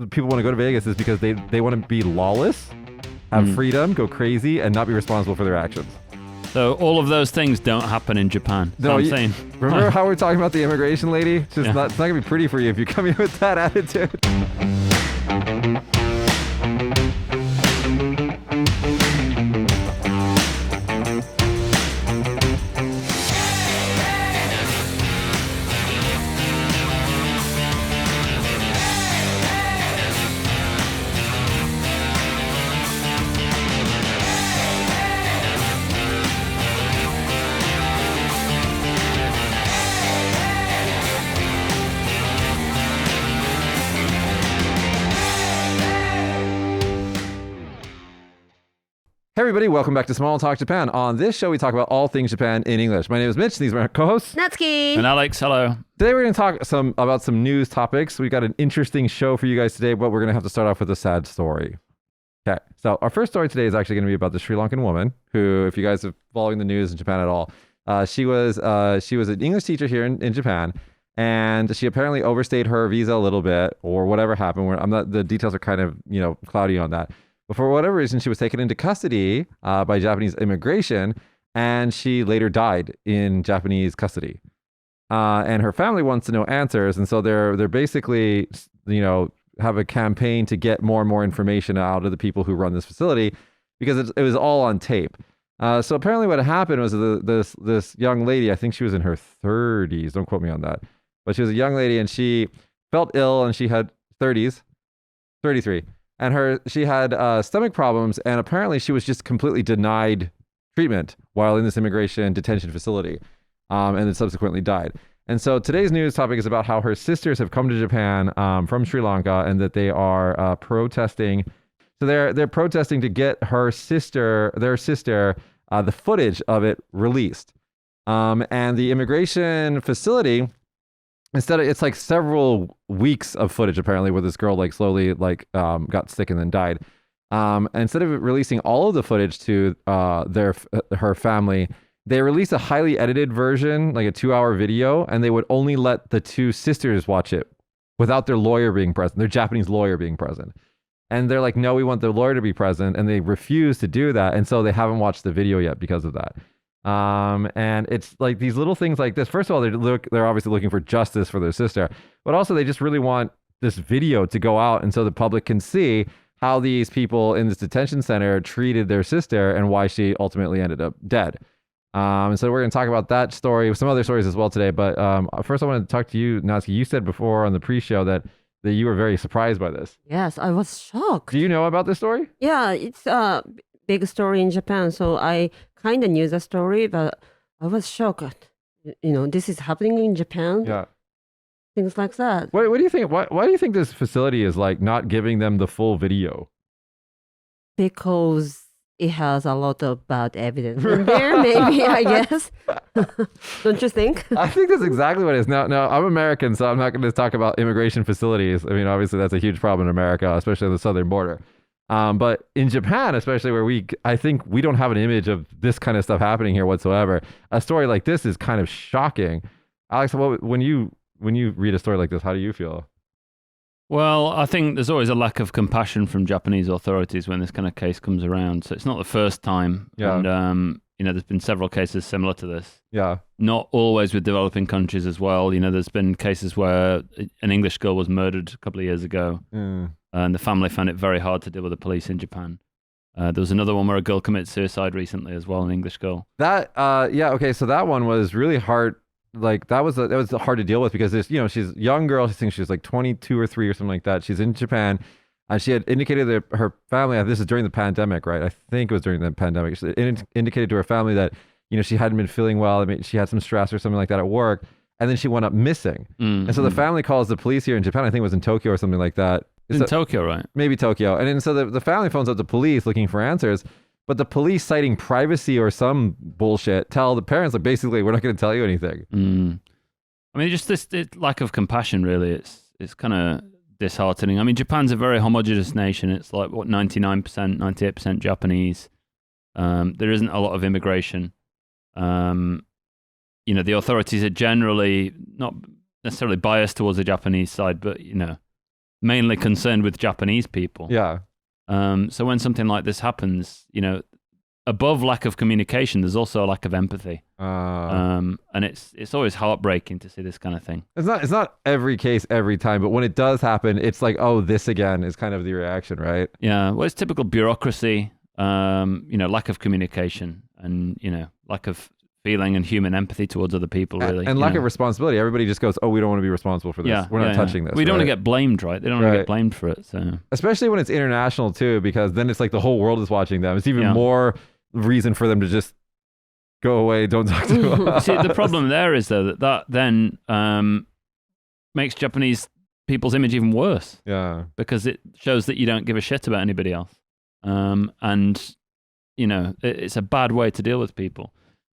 people want to go to Vegas is because they want to be lawless, have freedom, go crazy, and not be responsible for their actions. So all of those things don't happen in Japan. No, I'm saying. Remember how we're talking about the immigration lady? It's just it's not gonna be pretty for you if you come in with that attitude. Hey everybody, welcome back to Small Talk Japan. On this show, we talk about all things Japan in English. My name is Mitch, these are my co-hosts. Natsuki! And Alex, hello. Today we're going to talk about some news topics. We've got an interesting show for you guys today, but we're going to have to start off with a sad story. Okay, so our first story today is actually going to be about the Sri Lankan woman who, if you guys are following the news in Japan at all, she was an English teacher here in Japan, and she apparently overstayed her visa a little bit, or whatever happened. The details are kind of cloudy on that. But for whatever reason, she was taken into custody by Japanese immigration, and she later died in Japanese custody. And her family wants to know answers, and so they're basically, have a campaign to get more and more information out of the people who run this facility, because it was all on tape. So apparently what happened was this young lady, I think she was in her 30s, don't quote me on that, but she was a young lady, and she felt ill, and she had 33. And she had stomach problems, and apparently she was just completely denied treatment while in this immigration detention facility, and then subsequently died. And so today's news topic is about how her sisters have come to Japan from Sri Lanka, and that they are protesting. So they're protesting to get their sister, the footage of it released. And the immigration facility, it's like several weeks of footage apparently, where this girl slowly got sick and then died. Instead of releasing all of the footage to her family, they released a highly edited version, like a 2-hour video, and they would only let the two sisters watch it without their lawyer being present, their Japanese lawyer being present. And they're like, no, we want the lawyer to be present, and they refuse to do that, and so they haven't watched the video yet because of that. And it's like these little things like this. First of all, they're obviously looking for justice for their sister, but also they just really want this video to go out, and so the public can see how these people in this detention center treated their sister and why she ultimately ended up dead. And so we're going to talk about that story with some other stories as well today. But first I want to talk to you, Natsuki. You said before on the pre-show that you were very surprised by this. Yes, I was shocked. Do you know about this story? Yeah, it's a big story in Japan, so I kind of knew the story, but I was shocked. This is happening in Japan. Yeah. Things like that. What do you think? Why do you think this facility is not giving them the full video? Because it has a lot of bad evidence in there, maybe, I guess. Don't you think? I think that's exactly what it is. Now, I'm American, so I'm not going to talk about immigration facilities. I mean, obviously, that's a huge problem in America, especially on the southern border. But in Japan, especially where I think we don't have an image of this kind of stuff happening here whatsoever. A story like this is kind of shocking. Alex, when you read a story like this, how do you feel? Well, I think there's always a lack of compassion from Japanese authorities when this kind of case comes around. So it's not the first time. Yeah. And, there's been several cases similar to this. Yeah. Not always with developing countries as well. There's been cases where an English girl was murdered a couple of years ago. And the family found it very hard to deal with the police in Japan. There was another one where a girl committed suicide recently as well, an English girl. Okay, so that one was really hard. That was hard to deal with because she's a young girl. I think she's 22 or 3 or something like that. She's in Japan, and she had indicated that her family. This is during the pandemic, right? I think it was during the pandemic. She indicated to her family that she hadn't been feeling well. I mean, she had some stress or something like that at work, and then she went up missing. And so the family calls the police here in Japan. I think it was in Tokyo or something like that. In Tokyo, right? Maybe Tokyo. And then so the family phones up the police looking for answers. But the police, citing privacy or some bullshit, tell the parents, basically, we're not going to tell you anything. I mean, just this lack of compassion, really. It's kind of disheartening. I mean, Japan's a very homogeneous nation. It's 99%, 98% Japanese. There isn't a lot of immigration. The authorities are generally not necessarily biased towards the Japanese side, but, mainly concerned with Japanese people. Yeah. So when something like this happens, above lack of communication, there's also a lack of empathy. And it's always heartbreaking to see this kind of thing. It's not every case every time, but when it does happen, it's like, oh, this again is kind of the reaction, right? Yeah, well, it's typical bureaucracy, lack of communication and, lack of feeling and human empathy towards other people, really. And lack of responsibility. Everybody just goes, oh, we don't want to be responsible for this. Yeah, We're not touching this. We don't want to right? get blamed, right? They don't want to get blamed for it. So especially when it's international too, because then it's like the whole world is watching them. It's even more reason for them to just go away, don't talk to us. See, the problem there is, though, that then makes Japanese people's image even worse. Yeah. Because it shows that you don't give a shit about anybody else. It's a bad way to deal with people.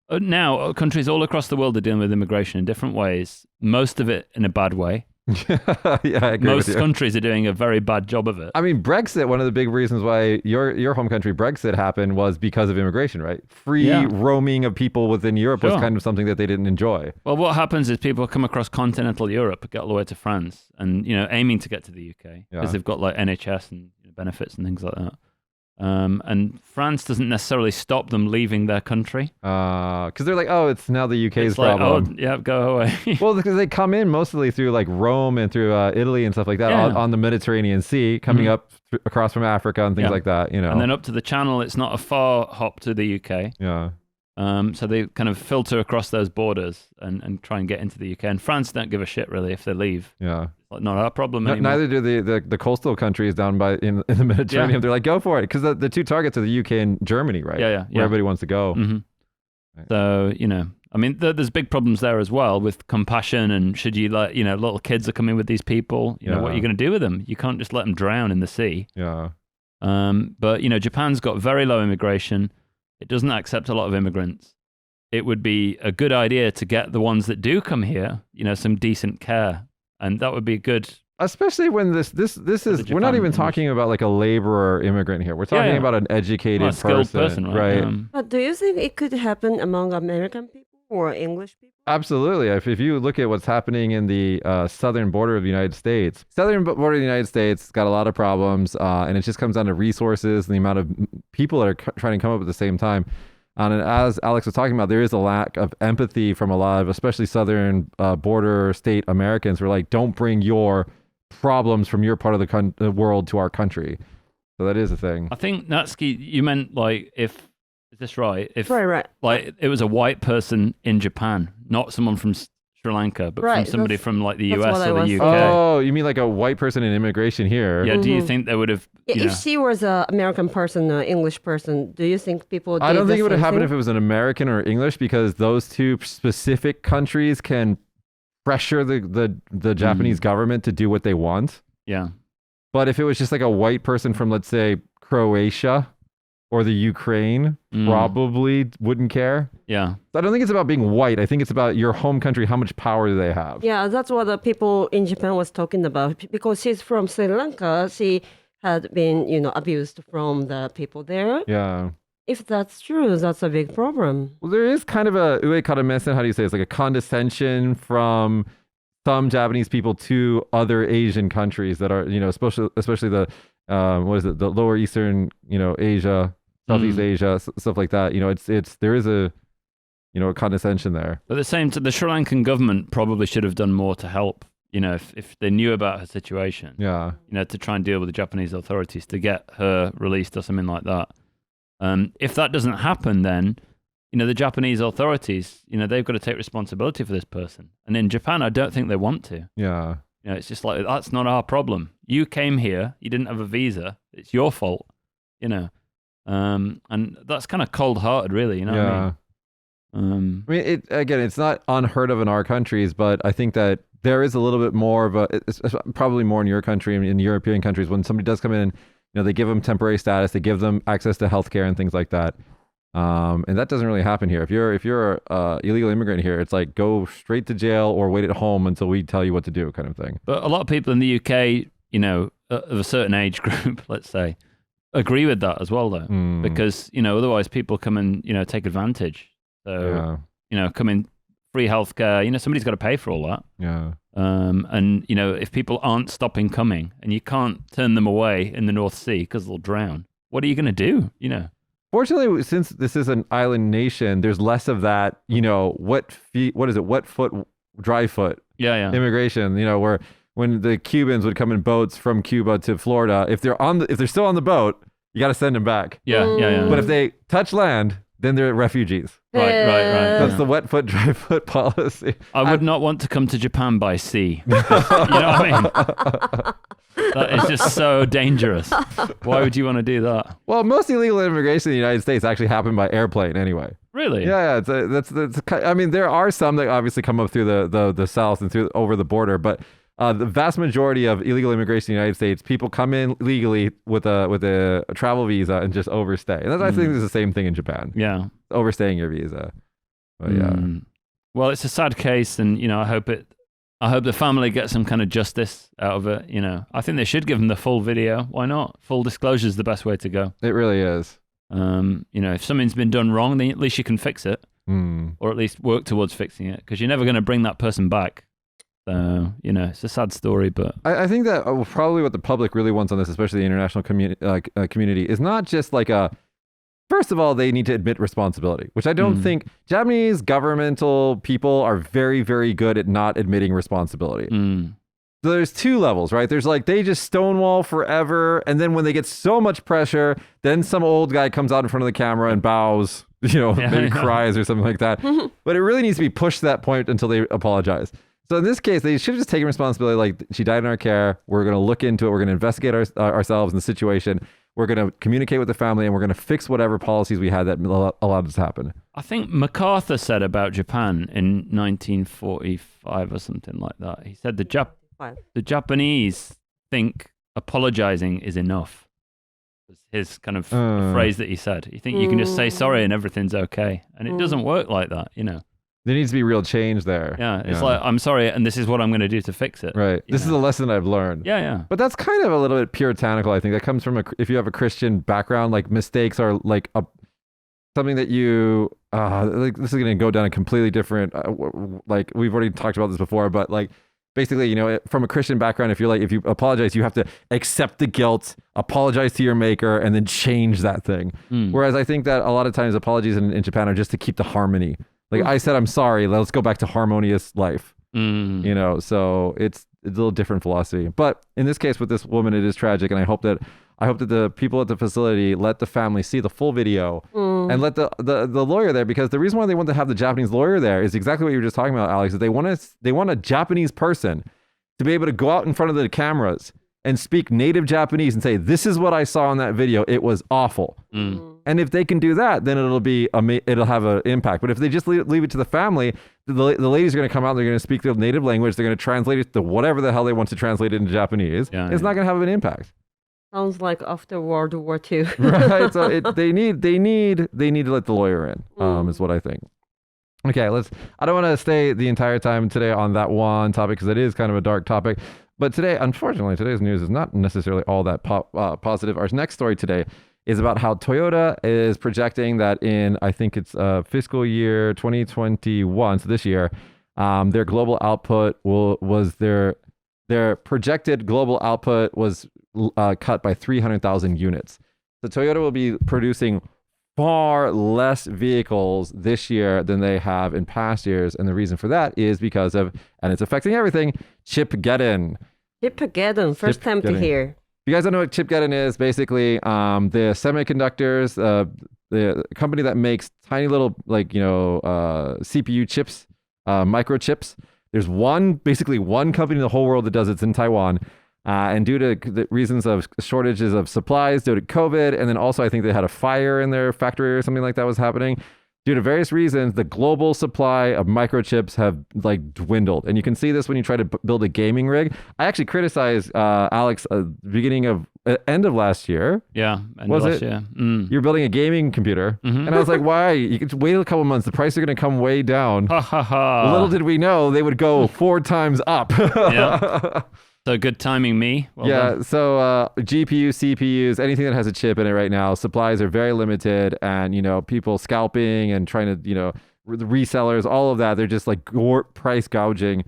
Now, countries all across the world are dealing with immigration in different ways, most of it in a bad way. Yeah, I agree Most with you. countries are doing a very bad job of it. I mean, Brexit, one of the big reasons why your home country, Brexit, happened was because of immigration, right? Free roaming of people within Europe was kind of something that they didn't enjoy. Well, what happens is people come across continental Europe, get all the way to France, and, aiming to get to the UK, because they've got like NHS and benefits and things like that. And France doesn't necessarily stop them leaving their country. Because they're like, oh, it's now the UK's it's like, problem. oh, yeah, go away. Well, because they come in mostly through like Rome and through Italy and stuff like that on the Mediterranean Sea, coming up across from Africa and things like that, And then up to the Channel, it's not a far hop to the UK. Yeah. So they kind of filter across those borders and try and get into the UK. And France don't give a shit, really, if they leave. Yeah. It's like, not our problem anymore. Neither do the coastal countries down by in the Mediterranean. Yeah. They're like, go for it. Because the two targets are the UK and Germany, right? Yeah. Where everybody wants to go. Mm-hmm. Right. So, I mean, there's big problems there as well with compassion and should you let, little kids are coming with these people, what are you going to do with them? You can't just let them drown in the sea. Yeah. But, Japan's got very low immigration. It doesn't accept a lot of immigrants. It would be a good idea to get the ones that do come here, some decent care. And that would be good. Especially when this is, we're not even talking about like a laborer immigrant here. We're talking about an educated skilled person, right? But do you think it could happen among American people or English people? Absolutely. If you look at what's happening in the southern border of the United States, southern border of the United States got a lot of problems, and it just comes down to resources and the amount of people that are trying to come up at the same time. And as Alex was talking about, there is a lack of empathy from a lot of, especially southern border state Americans, who are like, don't bring your problems from your part of the world to our country. So that is a thing. I think, Natsuki, you meant like is this right? If Right. Like it was a white person in Japan, not someone from Sri Lanka, but from somebody from like the US or the UK. Oh, you mean like a white person in immigration here? Yeah, do you think they would have... If she was an American person, an English person, do you think people did I don't think it would have happened thing? if it was an American or English, because those two specific countries can pressure the Japanese government to do what they want. Yeah. But if it was just like a white person from, let's say, Croatia or the Ukraine, probably wouldn't care. Yeah. I don't think it's about being white. I think it's about your home country. How much power do they have? Yeah, that's what the people in Japan was talking about. Because she's from Sri Lanka, she had been, abused from the people there. Yeah. If that's true, that's a big problem. Well, there is kind of a uekaremesen, how do you say it? It's like a condescension from some Japanese people to other Asian countries that are, especially the the lower eastern, Asia, Southeast Asia, stuff like that. There is a condescension there. But the Sri Lankan government probably should have done more to help, if they knew about her situation. Yeah. To try and deal with the Japanese authorities to get her released or something like that. If that doesn't happen, then, the Japanese authorities, they've got to take responsibility for this person. And in Japan, I don't think they want to. Yeah. It's just like, that's not our problem. You came here, you didn't have a visa. It's your fault, and that's kind of cold-hearted, really, what I mean? I mean, it's not unheard of in our countries, but I think that there is a little bit more of it's probably more in your country, in European countries, when somebody does come in, they give them temporary status, they give them access to healthcare and things like that. And that doesn't really happen here. If you're a illegal immigrant here, it's like go straight to jail or wait at home until we tell you what to do, kind of thing. But a lot of people in the UK, of a certain age group, let's say, agree with that as well, though, because otherwise people come and take advantage. So come in free healthcare. Somebody's got to pay for all that. Yeah. And if people aren't stopping coming, and you can't turn them away in the North Sea because they'll drown, what are you going to do? Fortunately, since this is an island nation, there's less of that, wet foot, dry foot Yeah. immigration, where when the Cubans would come in boats from Cuba to Florida, if they're still on the boat, you got to send them back. Yeah. But if they touch land, then they're refugees. Right. That's Yeah. the wet foot, dry foot policy. I would not want to come to Japan by sea. You know what I mean? That is just so dangerous. Why would you want to do that? Well, most illegal immigration in the United States actually happen by airplane anyway. Really? Yeah, I mean, there are some that obviously come up through the south and over the border, but the vast majority of illegal immigration in the United States, people come in legally with a travel visa and just overstay. And I think it's the same thing in Japan. Yeah. Overstaying your visa. But yeah. Well, it's a sad case, and I hope the family gets some kind of justice out of it. I think they should give them the full video. Why not? Full disclosure is the best way to go. It really is. If something's been done wrong, then at least you can fix it, or at least work towards fixing it, because you're never going to bring that person back. So, it's a sad story, but I think that probably what the public really wants on this, especially the international community, is not just like first of all, they need to admit responsibility, which I don't think Japanese governmental people are very, very good at not admitting responsibility. So there's two levels, right? There's they just stonewall forever. And then when they get so much pressure, then some old guy comes out in front of the camera and bows, maybe cries or something like that. But it really needs to be pushed to that point until they apologize. So in this case, they should have just taken responsibility. Like, she died in our care. We're going to look into it. We're going to investigate ourselves in the situation. We're going to communicate with the family, and we're going to fix whatever policies we had that allowed this to happen. I think MacArthur said about Japan in 1945 or something like that. He said the Japanese think apologizing is enough. Was his kind of phrase that he said. You think you can just say sorry and everything's okay. And it doesn't work like that, There needs to be real change there. Yeah, it's like, I'm sorry, and this is what I'm going to do to fix it. Right. This is a lesson I've learned. Yeah. But that's kind of a little bit puritanical, I think. That comes from if you have a Christian background, mistakes are something that you, this is going to go down a completely different, we've already talked about this before, but basically, from a Christian background, if you apologize, you have to accept the guilt, apologize to your maker, and then change that thing. Whereas I think that a lot of times apologies in Japan are just to keep the harmony. I said, I'm sorry, let's go back to harmonious life. So it's a little different philosophy. But in this case with this woman, it is tragic. And I hope that the people at the facility let the family see the full video and let the lawyer there, because the reason why they want to have the Japanese lawyer there is exactly what you were just talking about, Alex, is they want a Japanese person to be able to go out in front of the cameras and speak native Japanese and say, this is what I saw in that video. It was awful. And if they can do that, then it'll have an impact. But if they just leave it to the family, the ladies are going to come out, they're going to speak their native language, they're going to translate it to whatever the hell they want to translate it into Japanese. It's not going to have an impact. Sounds like after World War II. Right. So they need to let the lawyer in, is what I think. Okay, I don't want to stay the entire time today on that one topic because it is kind of a dark topic. But today, unfortunately, today's news is not necessarily all that positive. Our next story today is about how Toyota is projecting that in, I think it's fiscal year 2021, so this year, their global output their projected global output was cut by 300,000 units. So Toyota will be producing far less vehicles this year than they have in past years. And the reason for that is because of, and it's affecting everything, Chipgeddon. Chipgeddon, first time to hear. If you guys don't know what Chipgeddon is, basically the semiconductors, the company that makes tiny little CPU chips, microchips. There's basically one company in the whole world that does it. It's in Taiwan. And due to the reasons of shortages of supplies due to COVID, and then also I think they had a fire in their factory or something like that was happening. Due to various reasons, the global supply of microchips have dwindled. And you can see this when you try to build a gaming rig. I actually criticized Alex end of last year. Yeah, year. You're building a gaming computer. And I was like, why? You could wait a couple months. The prices are going to come way down. Little did we know they would go 4 times up. Yeah. So good timing, me. Well done. So GPUs, CPUs, anything that has a chip in it right now, supplies are very limited, and people scalping and trying to, the resellers, all of that, they're just price gouging.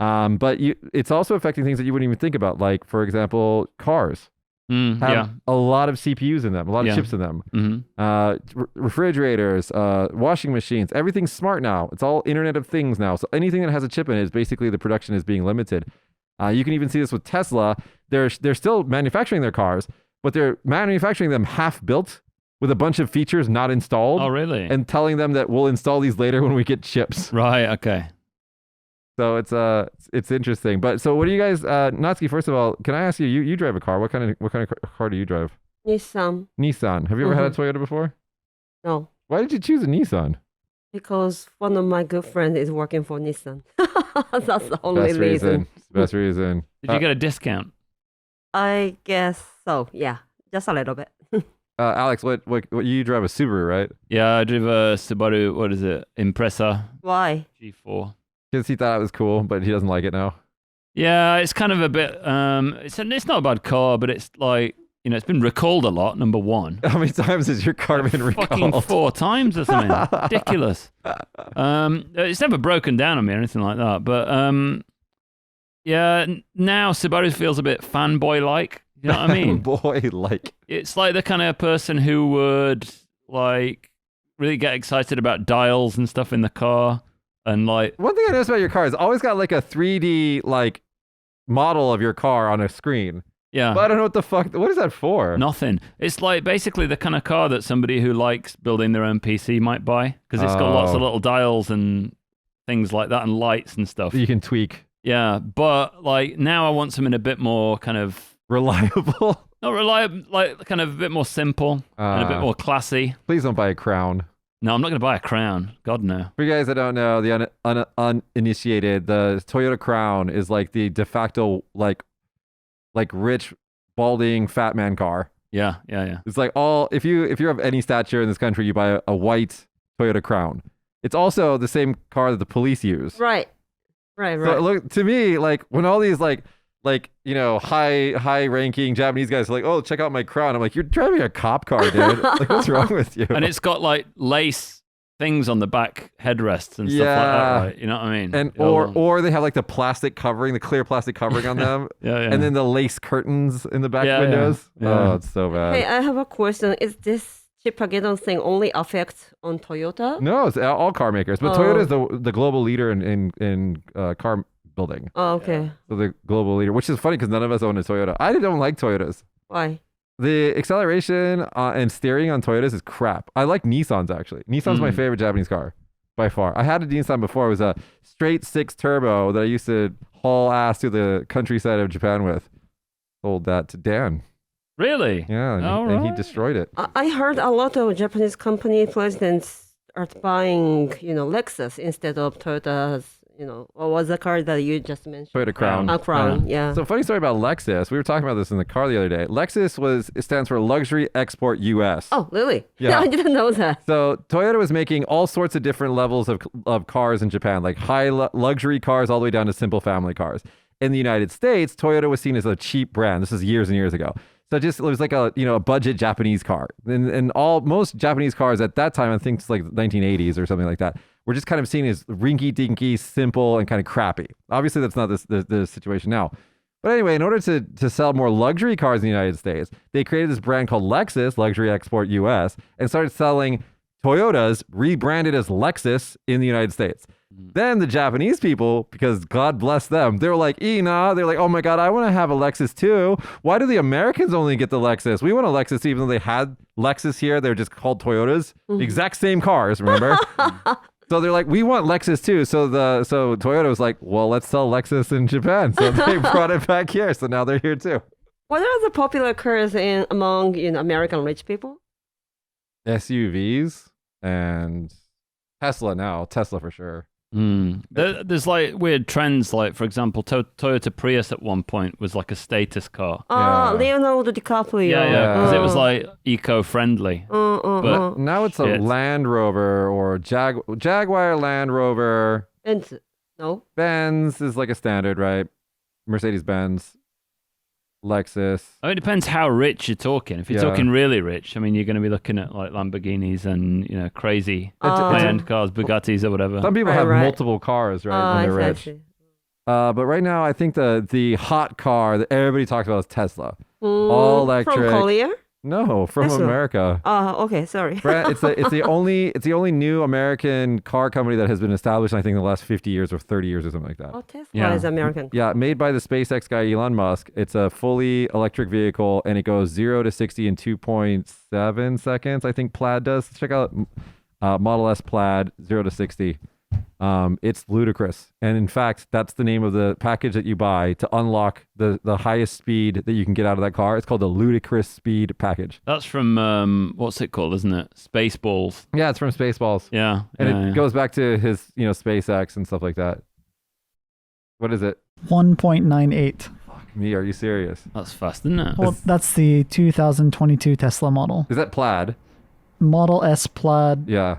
But it's also affecting things that you wouldn't even think about, like, for example, cars have Yeah. a lot of CPUs in them, a lot of Yeah. chips in them. Mm-hmm. Refrigerators, washing machines, everything's smart now. It's all Internet of Things now. So anything that has a chip in it is basically the production is being limited. You can even see this with Tesla. They're still manufacturing their cars, but they're manufacturing them half built with a bunch of features not installed Oh, really? and telling them that we'll install these later when we get chips. Right. Okay. So it's interesting. But so what do you guys, Natsuki, first of all, can I ask you, you drive a car. What kind of car do you drive? Nissan. Nissan. Have you ever had a Toyota before? No, Why did you choose a Nissan? because one of my good friends is working for Nissan. That's the only Best reason. Best reason. Did you get a discount? I guess so. Yeah, just a little bit. Alex, what you drive a Subaru, right? Yeah, I drove a Subaru. What is it? Impreza Why? G4. Because he thought it was cool, but he doesn't like it now. Yeah, it's kind of a bit. It's not a bad car, but it's like, it's been recalled a lot. Number one. How many times has your car been recalled? Fucking 4 times or something. Ridiculous. It's never broken down on me or anything like that. But yeah, now Subaru feels a bit fanboy like. You know what I mean? Boy, like. It's like the kind of person who would like really get excited about dials and stuff in the car, and like. One thing I noticed about your car is always got like a 3D like model of your car on a screen. Yeah. But I don't know what the fuck. What is that for? Nothing. It's like basically the kind of car that somebody who likes building their own PC might buy, because it's got lots of little dials and things like that and lights and stuff. You can tweak. Yeah, but like now I want something a bit more kind of Reliable. not reliable, like kind of a bit more simple and a bit more classy. Please don't buy a Crown. No, I'm not going to buy a Crown. God, no. For you guys that don't know, the uninitiated, the Toyota Crown is like the de facto like rich, balding, fat man car. Yeah. It's like if you're of any stature in this country, you buy a white Toyota Crown. It's also the same car that the police use. Right. So look, to me, like when all these like high ranking Japanese guys are like, oh, check out my Crown. I'm like, you're driving a cop car, dude. Like, what's wrong with you? And it's got like lace things on the back headrests and stuff like that, right? You know what I mean? And or they have like the plastic covering, the clear plastic covering on them. Yeah. And then the lace curtains in the back windows. Yeah. Oh, it's so bad. Hey, I have a question. Is this Chipageddon thing only affect on Toyota? No, it's all car makers. But Toyota is the global leader in car building. Oh, okay. So the global leader, which is funny because none of us own a Toyota. I don't like Toyotas. Why? The acceleration and steering on Toyotas is crap. I like Nissans, actually. Nissan's my favorite Japanese car by far. I had a Nissan before. It was a straight 6 turbo that I used to haul ass to the countryside of Japan with. Sold that to Dan. Really? Yeah, and he destroyed it. I heard a lot of Japanese company presidents are buying, Lexus instead of Toyota's, what was the car that you just mentioned? Toyota Crown. Crown, yeah. So funny story about Lexus. We were talking about this in the car the other day. Lexus it stands for Luxury Export US. Oh, really? Yeah. I didn't know that. So Toyota was making all sorts of different levels of cars in Japan, like high luxury cars all the way down to simple family cars. In the United States, Toyota was seen as a cheap brand. This is years and years ago. So it was like a budget Japanese car. And most Japanese cars at that time, I think it's like 1980s or something like that, were just kind of seen as rinky-dinky, simple, and kind of crappy. Obviously, that's not the situation now. But anyway, in order to sell more luxury cars in the United States, they created this brand called Lexus, Luxury Export US, and started selling Toyotas rebranded as Lexus in the United States. Then the Japanese people, because God bless them, they were like, they're like, oh my God, I want to have a Lexus too. Why do the Americans only get the Lexus? We want a Lexus even though they had Lexus here. They're just called Toyotas. Exact same cars, remember? So they're like, we want Lexus too. So Toyota was like, well, let's sell Lexus in Japan. So they brought it back here. So now they're here too. What are the popular cars among American rich people? SUVs and Tesla now. Tesla for sure. There's like weird trends, like for example, Toyota Prius at one point was like a status car. Yeah. Leonardo DiCaprio. Yeah, because it was like eco-friendly. But now it's a Land Rover or Jaguar Land Rover. Benz. No. Benz is like a standard, right? Mercedes-Benz. Lexus. I mean, it depends how rich you're talking. If you're talking really rich, I mean, you're going to be looking at like Lamborghinis and crazy high-end cars, Bugattis or whatever. Some people have multiple cars, right? When they're rich. But right now, I think the hot car that everybody talks about is Tesla. All electric. From Korea? No, from Tesla. America. Okay, sorry. It's the only new American car company that has been established, I think, in the last 50 years or 30 years or something like that. Oh, Tesla Yeah. is American. Yeah, made by the SpaceX guy Elon Musk. It's a fully electric vehicle, and it goes 0 to 60 in 2.7 seconds. I think Plaid does. Check out Model S Plaid 0 to 60. It's ludicrous, and in fact, that's the name of the package that you buy to unlock the highest speed that you can get out of that car. It's called the ludicrous speed package. That's from what's it called, isn't it? Spaceballs. Yeah, it's from Spaceballs, Yeah. and yeah, it yeah. goes back to his SpaceX and stuff like that. What is it? 1.98. Fuck me, are you serious? That's fast, isn't it? Well, that's the 2022 Tesla model. Is that Plaid? Model S Plaid Yeah,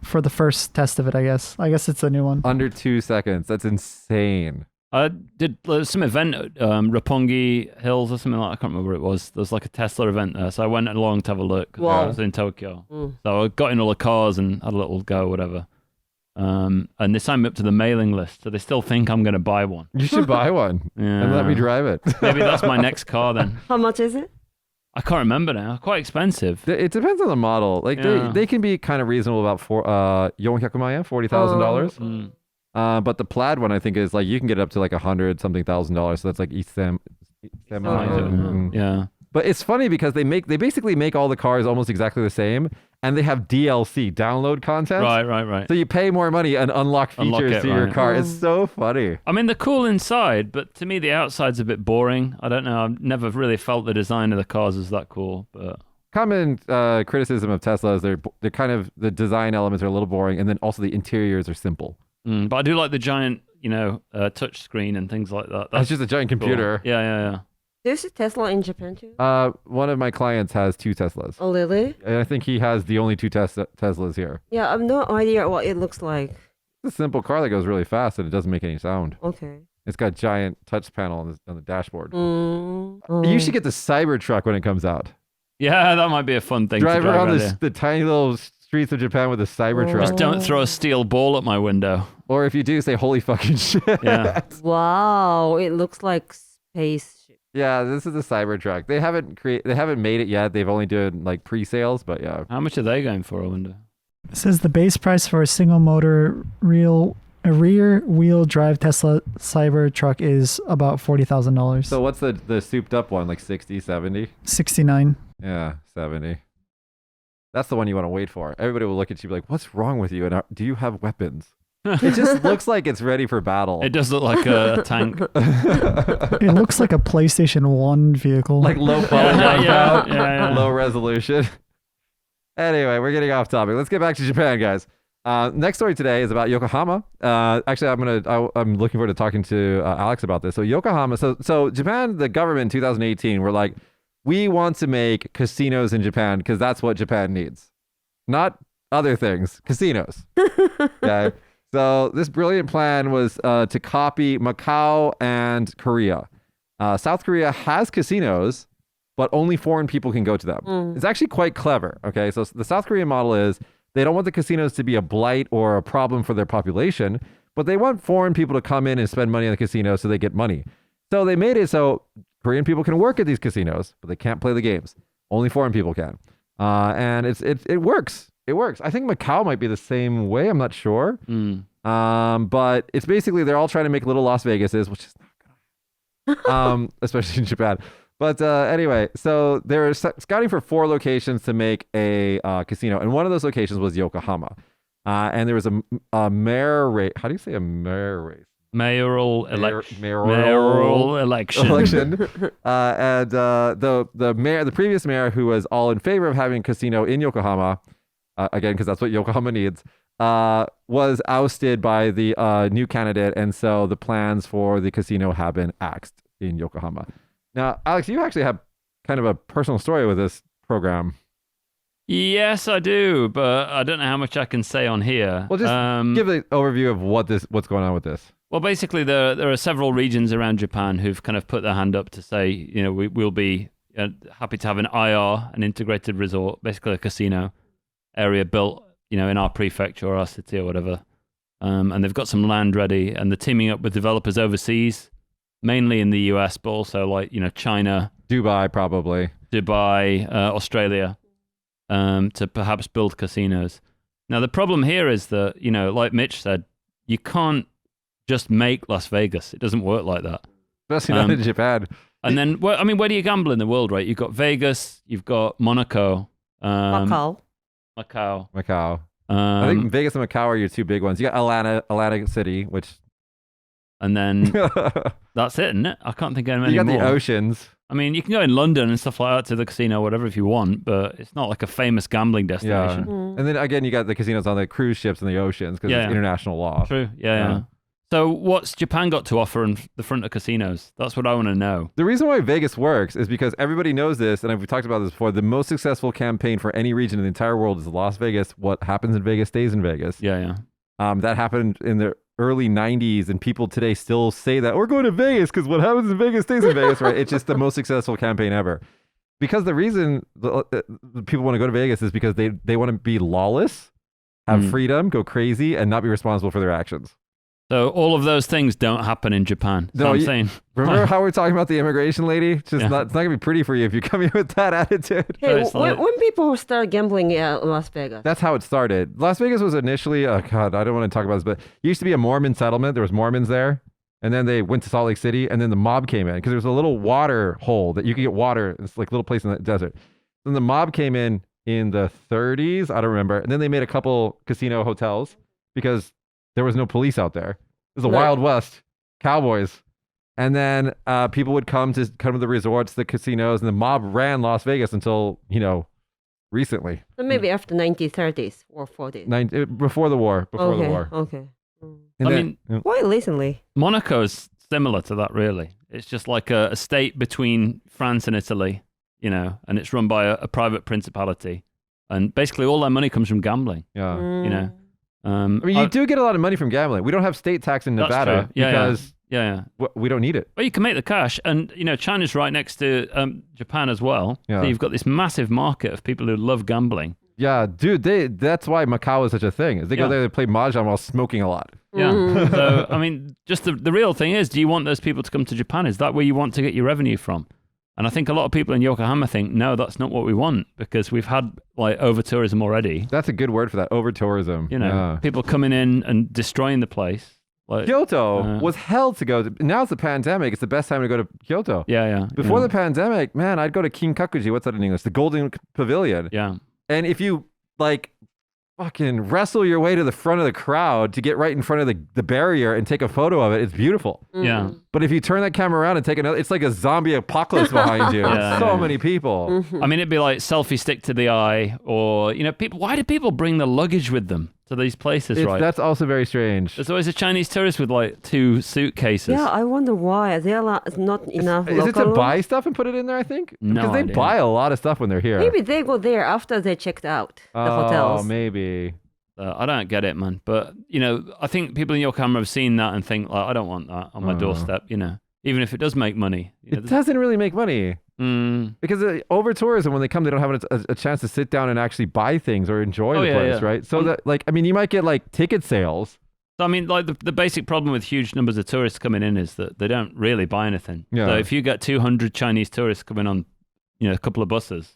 for the first test of it, I guess. I guess it's a new one. under 2 seconds. That's insane. I did some event at Roppongi Hills or something like that. I can't remember what it was. There was like a Tesla event there, so I went along to have a look. 'Cause I Wow. was in Tokyo, Mm. so I got in all the cars and had a little go, whatever. And they signed me up to the mailing list, so they still think I'm going to buy one. You should buy one Yeah. and let me drive it. Maybe that's my next car then. How much is it? I can't remember now. Quite expensive. It depends on the model. Like Yeah. they can be kind of reasonable about $40,000. Mm. But the Plaid one I think is like you can get it up to like $100,000. So that's like semi. Yeah. But it's funny because they basically make all the cars almost exactly the same, and they have DLC download content. Right. So you pay more money and unlock Unlock features it, to your right. car. It's so funny. I mean, they're cool inside, but to me, the outside's a bit boring. I don't know. I've never really felt the design of the cars is that cool, but Common criticism of Tesla is they're kind of the design elements are a little boring, and then also the interiors are simple. but I do like the giant, touch screen and things like that. That's just a giant cool. computer. Yeah. Do you see Tesla in Japan too? One of my clients has 2 Teslas. Oh, really? And I think he has the only 2 Teslas here. Yeah, I have no idea what it looks like. It's a simple car that goes really fast and it doesn't make any sound. Okay. It's got a giant touch panel on the dashboard. Mm. You should get the Cybertruck when it comes out. Yeah, that might be a fun thing Drive to drive around around the, here. the tiny little streets of Japan with a Cybertruck. Just don't throw a steel ball at my window. Or if you do, say holy fucking shit. Yeah. Wow, it looks like spaceship. Yeah, this is a Cybertruck. They haven't made it yet. They've only done like pre-sales, but yeah. How much are they going for, I wonder? It says the base price for a single motor rear wheel drive Tesla Cybertruck is about $40,000. So what's the souped up one? Like 60, 70? 69. Yeah, 70. That's the one you want to wait for. Everybody will look at you and be like, what's wrong with you? And do you have weapons? It just looks like it's ready for battle. It does look like a tank. It looks like a PlayStation 1 vehicle. Like low quality, Yeah. low resolution. Anyway, we're getting off topic. Let's get back to Japan, guys. Next story today is about Yokohama. Actually, I'm looking forward to talking to Alex about this. So Yokohama. So Japan, the government in 2018 were like, we want to make casinos in Japan because that's what Japan needs, not other things. Casinos. Okay. So this brilliant plan was to copy Macau and Korea. South Korea has casinos, but only foreign people can go to them. It's actually quite clever. Okay, so the South Korean model is they don't want the casinos to be a blight or a problem for their population, but they want foreign people to come in and spend money in the casino so they get money. So they made it so Korean people can work at these casinos, but they can't play the games. Only foreign people can. And it works. It works. I think Macau might be the same way. I'm not sure. But it's basically they're all trying to make little Las Vegases, which is not good. Especially in Japan. But anyway, so they're scouting for 4 locations to make a casino, and one of those locations was Yokohama. And there was a mayor race. How do you say a mayor race? Mayoral election. Mayoral election. And the previous mayor, who was all in favor of having a casino in Yokohama, again because that's what Yokohama needs, was ousted by the new candidate, and so the plans for the casino have been axed in Yokohama. Now, Alex, you actually have kind of a personal story with this program. Yes, I do, but I don't know how much I can say on here. Well, just give an overview of what's going on with this. Well, basically, there are several regions around Japan who've kind of put their hand up to say, we'll be happy to have an IR, an integrated resort, basically a casino area built, in our prefecture or our city or whatever. and they've got some land ready, and they're teaming up with developers overseas, mainly in the US, but also like China, Dubai, probably. Dubai, Australia, to perhaps build casinos. Now the problem here is that like Mitch said, you can't just make Las Vegas. It doesn't work like that. Especially not in Japan. And then, where do you gamble in the world, right? You've got Vegas, you've got Monaco, Macau. Macau. I think Vegas and Macau are your two big ones. You got Atlantic City, which... And then that's it, isn't it? I can't think of any you got more. the oceans. I mean, you can go in London and stuff like that to the casino, whatever, if you want, but it's not like a famous gambling destination. Mm. And then again, you got the casinos on the cruise ships and the oceans because it's international law. True. Yeah. So what's Japan got to offer in the front of casinos? That's what I want to know. The reason why Vegas works is because everybody knows this, and we've talked about this before. The most successful campaign for any region in the entire world is Las Vegas. What happens in Vegas stays in Vegas. Yeah. That happened in the early 90s, and people today still say that we're going to Vegas because what happens in Vegas stays in Vegas, right? It's just the most successful campaign ever. Because the reason the people want to go to Vegas is because they want to be lawless, have freedom, go crazy, and not be responsible for their actions. So all of those things don't happen in Japan. No, I'm saying. Remember how we're talking about the immigration lady? It's just not going to be pretty for you if you come here with that attitude. Hey, So it's when people start gambling in Las Vegas, That's how it started. Las Vegas was initially, oh God, I don't want to talk about this, but it used to be a Mormon settlement. There was Mormons there. And then they went to Salt Lake City, and then the mob came in because there was a little water hole that you could get water. It's like a little place in the desert. Then the mob came in the 30s. I don't remember. And then they made a couple casino hotels because there was no police out there. It was the Wild West, cowboys. And then people would come to the resorts, the casinos, and the mob ran Las Vegas until, recently. so maybe after 1930s or 40s. Before the war. Before the war. Okay. Mm. And I then- mean, Why recently? Monaco is similar to that, really. It's just like a state between France and Italy, and it's run by a private principality. And basically all their money comes from gambling, yeah. Mm. I mean, you do get a lot of money from gambling. We don't have state tax in That's Nevada true. Yeah, because Yeah. we don't need it. Well, you can make the cash. And, China's right next to Japan as well. Yeah. So you've got this massive market of people who love gambling. Yeah, dude, that's why Macau is such a thing. Is they go Yeah. there, they play mahjong while smoking a lot. Yeah. Mm. So, I mean, just the real thing is, do you want those people to come to Japan? Is that where you want to get your revenue from? And I think a lot of people in Yokohama think, no, that's not what we want because we've had like over tourism already. That's a good word for that, over tourism. Yeah. People coming in and destroying the place. Like, Kyoto was hell to go to. Now it's the pandemic. It's the best time to go to Kyoto. Yeah. Before the pandemic, man, I'd go to Kinkakuji. What's that in English? The Golden Pavilion. Yeah. And if you fucking wrestle your way to the front of the crowd to get right in front of the barrier and take a photo of it, it's beautiful. Yeah. But if you turn that camera around and take another, it's like a zombie apocalypse behind you. Yeah, So yeah. many people. I mean, it'd be like selfie stick to the eye or, people. Why do people bring the luggage with them to these places, right? That's also very strange. There's always a Chinese tourist with like 2 suitcases. Yeah, I wonder why. There are not enough Is it to local- buy stuff and put it in there, I think? No Because they idea. buy a lot of stuff when they're here. Maybe they go there after they checked out the hotels. Oh, maybe. I don't get it, man. But, I think people in Yokohama have seen that and think, like, I don't want that on my doorstep, even if it does make money. It doesn't really make money. Because over tourism, when they come, they don't have a chance to sit down and actually buy things or enjoy the place, right? So that, you might get ticket sales. So, I mean, like the basic problem with huge numbers of tourists coming in is that they don't really buy anything. Yeah. So if you get 200 Chinese tourists coming on, a couple of buses,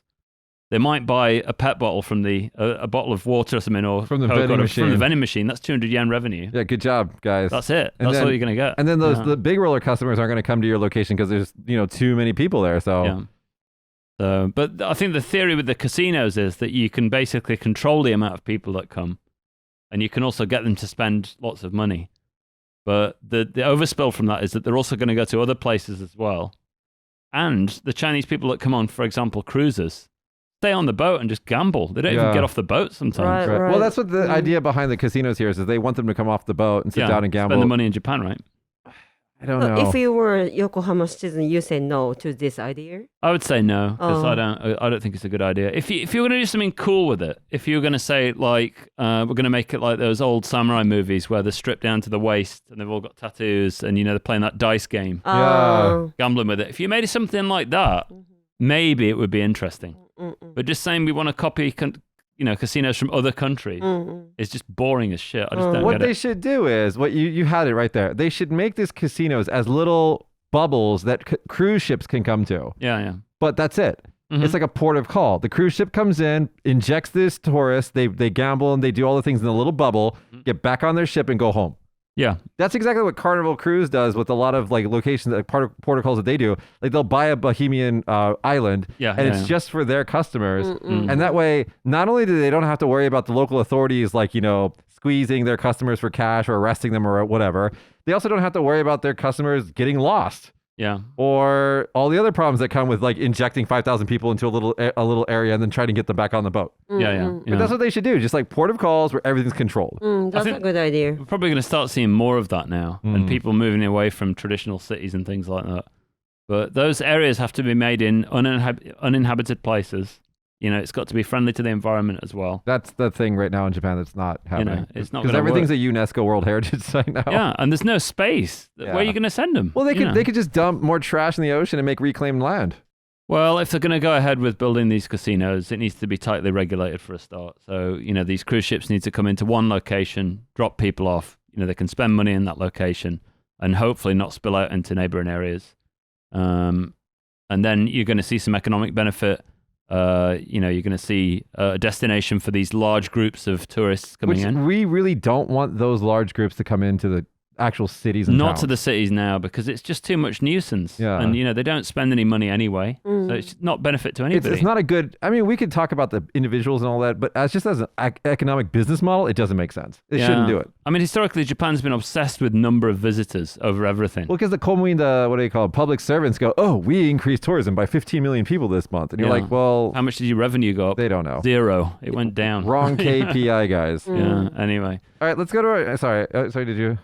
they might buy a pet bottle from a bottle of water or something, or From the Coke vending or machine. From the vending machine. That's 200 yen revenue. Yeah, good job, guys. That's it. And That's then- all you're going to get. And then Yeah. the big roller customers aren't going to come to your location because there's too many people there. So Yeah. So, but I think the theory with the casinos is that you can basically control the amount of people that come, and you can also get them to spend lots of money. But the overspill from that is that they're also going to go to other places as well. And the Chinese people that come on, for example, cruises, stay on the boat and just gamble. They don't Yeah. even get off the boat sometimes. Right. Well, that's what the idea behind the casinos here is they want them to come off the boat and sit down and gamble. Spend the money in Japan, right? I don't So know. if you were a Yokohama citizen, you say no to this idea? I would say no because Oh. I don't think it's a good idea. If you're going to do something cool with it, if you're going to say like we're going to make it like those old samurai movies where they're stripped down to the waist and they've all got tattoos and they're playing that dice game, gambling with it. If you made it something like that, maybe it would be interesting. But just saying we want to copy casinos from other countries Mm. is just boring as shit. I just don't What get they it. should do is what you had it right there. They should make these casinos as little bubbles that cruise ships can come to. Yeah. But that's it. Mhm. It's like a port of call. The cruise ship comes in, injects this tourist, they gamble and they do all the things in a little bubble, get back on their ship and go home. Yeah. That's exactly what Carnival Cruise does with a lot of like locations, like port of calls that they do. Like they'll buy a Bohemian island, Yeah, and yeah, it's yeah. just for their customers. Mm-mm. And that way, not only do they don't have to worry about the local authorities, like squeezing their customers for cash or arresting them or whatever, they also don't have to worry about their customers getting lost. Yeah. Or all the other problems that come with like injecting 5,000 people into a little area and then trying to get them back on the boat. Yeah. But that's what they should do. Just like port of calls where everything's controlled. That's a think- good idea. We're probably going to start seeing more of that now, and people moving away from traditional cities and things like that. But those areas have to be made in uninhabited places. It's got to be friendly to the environment as well. That's the thing right now in Japan that's not happening. it's not because gonna everything's work. a UNESCO World Heritage Site now. Yeah, and there's no space. Where are Yeah. you going to send them? Well, they could just dump more trash in the ocean and make reclaimed land. Well, if they're going to go ahead with building these casinos, it needs to be tightly regulated for a start. So, these cruise ships need to come into one location, drop people off. They can spend money in that location and hopefully not spill out into neighboring areas. And then you're going to see some economic benefit. You're going to see a destination for these large groups of tourists coming Which in. we really don't want those large groups to come into the actual cities and Not towns. to the cities now, because it's just too much nuisance. Yeah. And, they don't spend any money anyway. So it's not benefit to anybody. It's not a good. I mean, we could talk about the individuals and all that, but as an economic business model, it doesn't make sense. It shouldn't do it. I mean, historically, Japan's been obsessed with number of visitors over everything. Well, because the Komuin, what do you call it, public servants go, oh, we increased tourism by 15 million people this month. And you're Yeah. like, well, How much did your revenue go up? they don't know. 0. It went down. Wrong KPI, guys. Yeah. Anyway. All right, let's go to our, sorry, did you?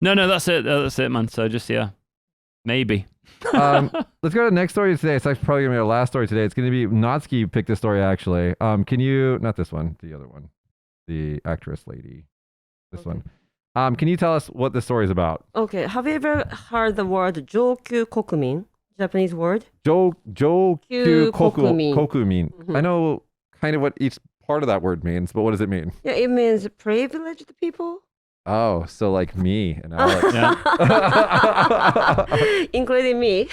No, that's it. That's it, man. So just, maybe. Let's go to the next story today. It's actually probably going to be our last story today. It's going to be Natsuki picked this story, actually. Can you, not this one, the other one, the actress lady, this one. Can you tell us what this story is about? Okay, have you ever heard the word Jokyu Kokumin? Japanese word? Jokyu Kokumin. Kokumin. I know kind of what each part of that word means, but what does it mean? Yeah, it means privileged people, Oh, so like me and Alex. including me.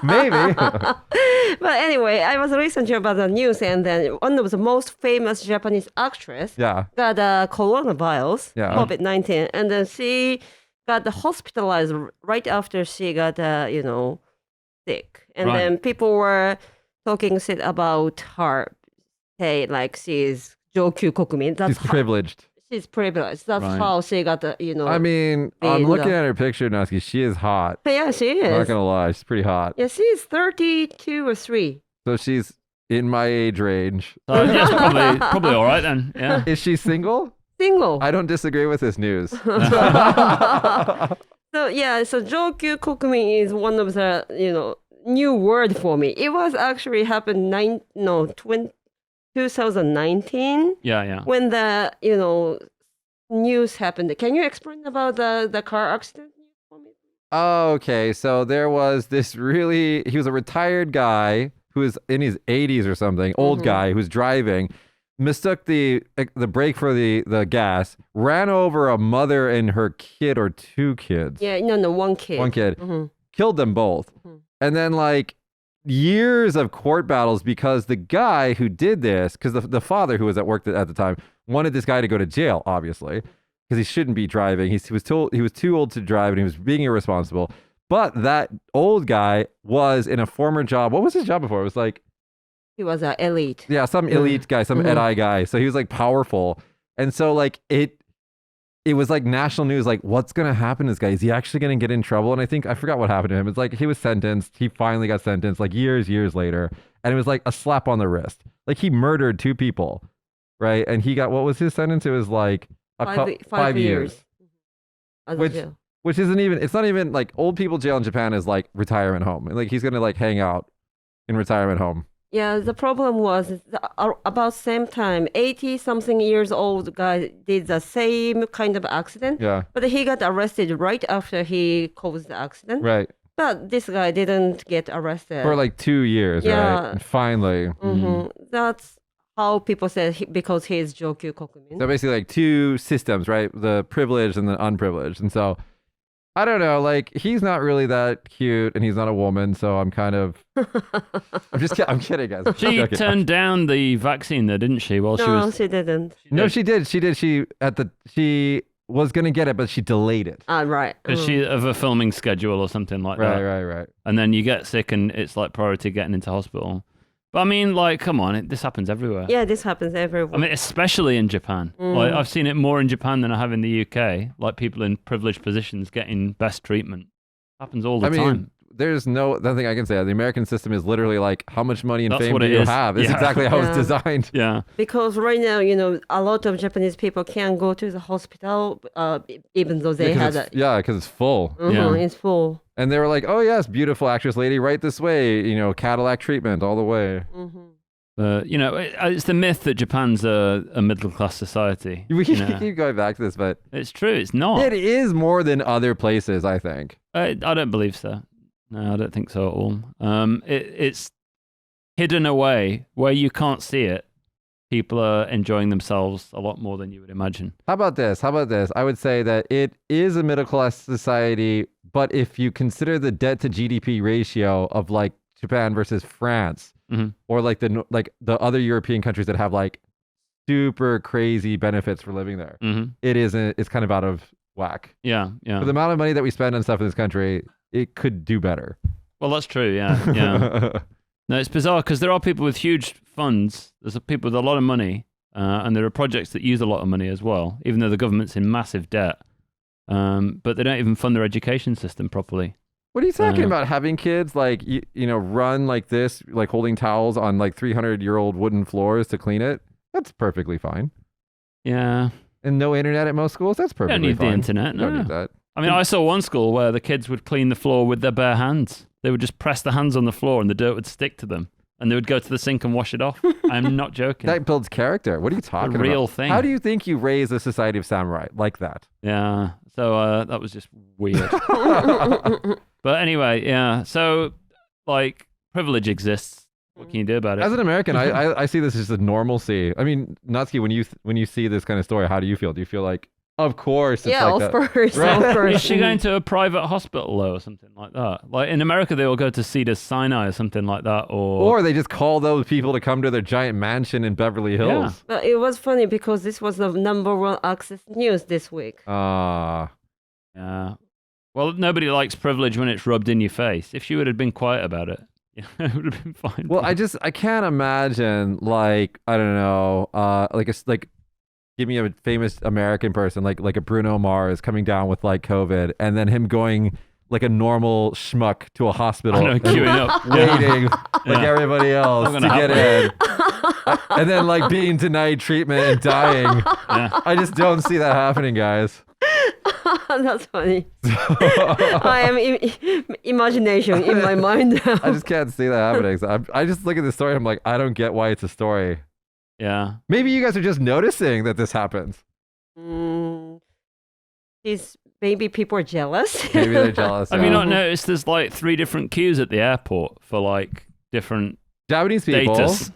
Maybe. But anyway, I was researching about the news, and then one of the most famous Japanese actress Yeah. got coronavirus, Yeah. COVID-19, and then she got hospitalized right after she got, sick. And Right. then people were talking shit about her, say like she's Jokyu Kokumin. That's She's privileged. she's privileged. That's Right. how she got, I mean, I'm being looking the- at her picture, Natsuki. She is hot. Yeah, she I'm not is. going to lie. She's pretty hot. Yeah, she's 32 or 3. So she's in my age range. So yes, probably all right then. Yeah. Is she single? Single. I don't disagree with this news. So Jokyu Kokumin is one of the new word for me. It was actually happened 2019 Yeah. when the news happened. Can you explain about the car accident for me? Okay, so there was this he was a retired guy who was in his 80s or something, old guy who's driving, mistook the brake for the gas, ran over a mother and her kid or 2 kids. Yeah, no, one kid. One kid. Mhm. Killed them both. And then like years of court battles because the guy who did this, because the father who was at work at the time wanted this guy to go to jail, obviously, because he shouldn't be driving. He was told he was too old to drive and he was being irresponsible. But that old guy was in a former job. What was his job before? It was like, He was an elite. yeah, some elite guy, some Ed-Eye guy. So he was like powerful. And so like it was like national news, like what's going to happen to this guy? Is he actually going to get in trouble? And I forgot what happened to him. It's like he was sentenced. He finally got sentenced like years later. And it was like a slap on the wrist. Like he murdered 2 people, right? And he got, what was his sentence? It was like 5 years. As a Which- jail. Which isn't even, it's not even like old people jail in Japan is like retirement home. Like he's going to like hang out in retirement home. Yeah, the problem was about same time, 80-something years old guy did the same kind of accident, Yeah. but he got arrested right after he caused the accident. Right. But this guy didn't get arrested. For like 2 years, right? Yeah. And finally. That's how people say because he is Jokyu Kokumin. So basically, like two systems, right? The privileged and the unprivileged. And so, I don't know. Like, he's not really that cute, and he's not a woman. So I'm kind of. I'm kidding, guys. She Okay. turned down the vaccine, though, didn't she? While she No, was. she didn't. No, she did. She did. She was gonna get it, but she delayed it. Ah, right. Because she of a filming schedule or something like that. Right. And then you get sick, and it's like priority getting into hospital. But I mean, like, come on, this happens everywhere. Yeah, this happens everywhere. I mean, especially in Japan. Like, I've seen it more in Japan than I have in the UK. Like, people in privileged positions getting best treatment. Happens all the time. There's nothing I can say. The American system is literally like, how much money and That's fame what do it you is. have? It's Yeah. exactly how it's Yeah. designed. Yeah. Because right now, a lot of Japanese people can't go to the hospital, even though they had a. Because it's full. Yeah. It's full. And they were like, oh yes, beautiful actress lady, right this way. Cadillac treatment all the way. It's the myth that Japan's a middle-class society. We you know. keep going back to this, but It's true. It's not. it is more than other places, I think. I don't believe so. No, I don't think so at all. It's hidden away where you can't see it. People are enjoying themselves a lot more than you would imagine. How about this? I would say that it is a middle class society, but if you consider the debt to GDP ratio of like Japan versus France, or like the other European countries that have like super crazy benefits for living there, it's kind of out of whack. Yeah. For the amount of money that we spend on stuff in this country, it could do better. Well, that's true. Yeah. No, it's bizarre because there are people with huge funds. There's people with a lot of money, and there are projects that use a lot of money as well, even though the government's in massive debt. But they don't even fund their education system properly. What are you talking about? Having kids like run like this, like holding towels on like 300-year-old wooden floors to clean it? That's perfectly fine. Yeah. And no internet at most schools? That's perfectly Don't need fine. the internet. You don't No. need that. I mean, I saw one school where the kids would clean the floor with their bare hands. They would just press the hands on the floor and the dirt would stick to them. And they would go to the sink and wash it off. I'm not joking. That builds character. What are you talking about? real thing. How do you think you raise a society of samurai like that? Yeah. So that was just weird. But anyway, yeah. So, like, privilege exists. What can you do about it? As an American, I see this as a normalcy. I mean, Natsuki, when you see this kind of story, how do you feel? Do you feel like, of course, it's Yeah, like of that? course. Right? Of course. Is she going to a private hospital though, or something like that? Like in America, they all go to Cedar Sinai or something like that, Or they just call those people to come to their giant mansion in Beverly Hills. But it was funny because this was the #1 access news this week. Ah. Yeah. Well, nobody likes privilege when it's rubbed in your face. If she would have been quiet about it, it would have been fine. Well, I can't imagine like, I don't know, give me a famous American person like a Bruno Mars coming down with like COVID and then him going like a normal schmuck to a hospital I know, and queuing up. waiting like Yeah. everybody else Not to gonna get in and then like being denied treatment and dying. Yeah. I just don't see that happening, guys. That's funny. I am imagination in my mind now. I just can't see that happening. So I just look at the story and I'm like, I don't get why it's a story. Yeah. Maybe you guys are just noticing that this happens. Maybe people are jealous. Maybe they're jealous. Have you yeah. not noticed there's like 3 different queues at the airport for like different Japanese people? status?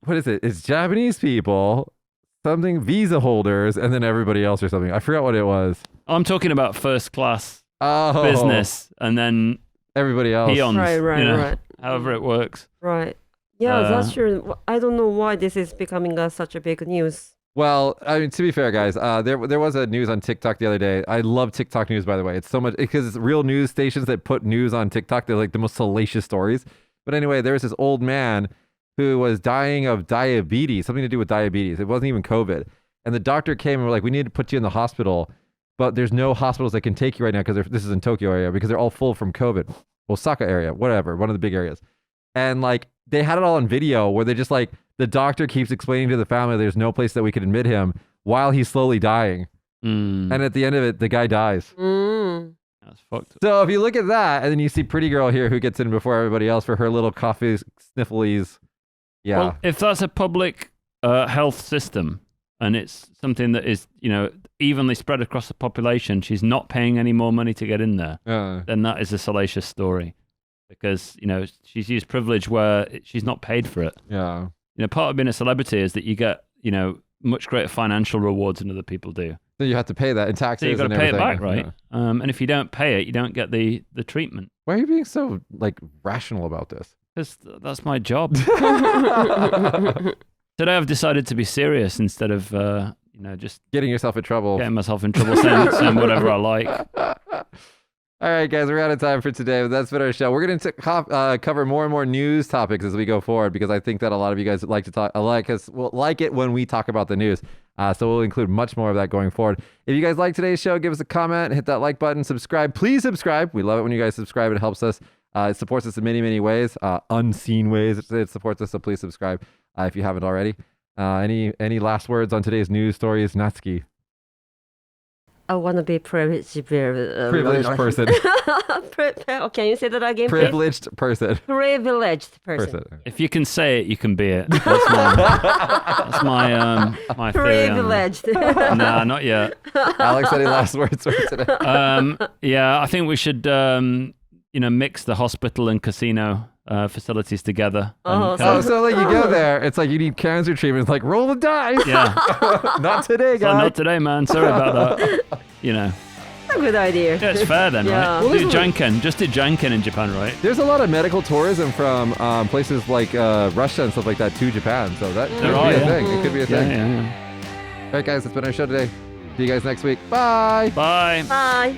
What is it? It's Japanese people, something visa holders, and then everybody else or something. I forgot what it was. I'm talking about first class Oh, business and then everybody else. peons. Right, you know, right. However it works. Right. Yeah, that's true. I don't know why this is becoming such a big news. Well, I mean, to be fair, guys, there was a news on TikTok the other day. I love TikTok news, by the way. It's so much because it's real news stations that put news on TikTok. They're like the most salacious stories. But anyway, there was this old man who was dying of diabetes, something to do with diabetes. It wasn't even COVID. And the doctor came and were like, we need to put you in the hospital, but there's no hospitals that can take you right now because this is in Tokyo area because they're all full from COVID. Osaka area, whatever, one of the big areas. And like they had it all on video where they just like the doctor keeps explaining to the family there's no place that we could admit him while he's slowly dying. And at the end of it, the guy dies. That's fucked. So if you look at that and then you see pretty girl here who gets in before everybody else for her little coffee snifflies. Yeah. Well, if that's a public health system and it's something that is, evenly spread across the population, she's not paying any more money to get in there, then that is a salacious story. Because, she's used privilege where she's not paid for it. Yeah. part of being a celebrity is that you get, much greater financial rewards than other people do. So you have to pay that in taxes. So you've got and to pay it everything. back, right? Yeah. And if you don't pay it, you don't get the treatment. Why are you being so rational about this? Because that's my job. Today I've decided to be serious instead of, just Getting yourself in trouble. getting myself in trouble saying whatever I like. All right, guys, we're out of time for today. But that's been our show. We're going to cover more and more news topics as we go forward because I think that a lot of you guys like to talk, like it when we talk about the news. So we'll include much more of that going forward. If you guys like today's show, give us a comment, hit that like button, subscribe. Please subscribe. We love it when you guys subscribe. It helps us. It supports us in many, many ways, unseen ways. It supports us. So please subscribe if you haven't already. Any last words on today's news stories, Natsuki? I want to be privileged. Privileged person. Can you say that again, please? Privileged person. Privileged person. If you can say it, you can be it. That's my theory. Privileged. Nah, not yet. Alex, any last words for today? Yeah, I think we should, mix the hospital and casino facilities together. And Oh, So you go there, it's like you need cancer treatment. It's like, roll the dice. yeah. Not today, It's like, guys. not today, man. Sorry about that. a good idea. Yeah, it's fair then, Yeah. right? Well, Do Janken. Just do Janken in Japan, right? There's a lot of medical tourism from places like Russia and stuff like that to Japan. So that could be There a are, yeah. thing. It could be a thing. Yeah. All right, guys, that's been our show today. See you guys next week. Bye. Bye. Bye.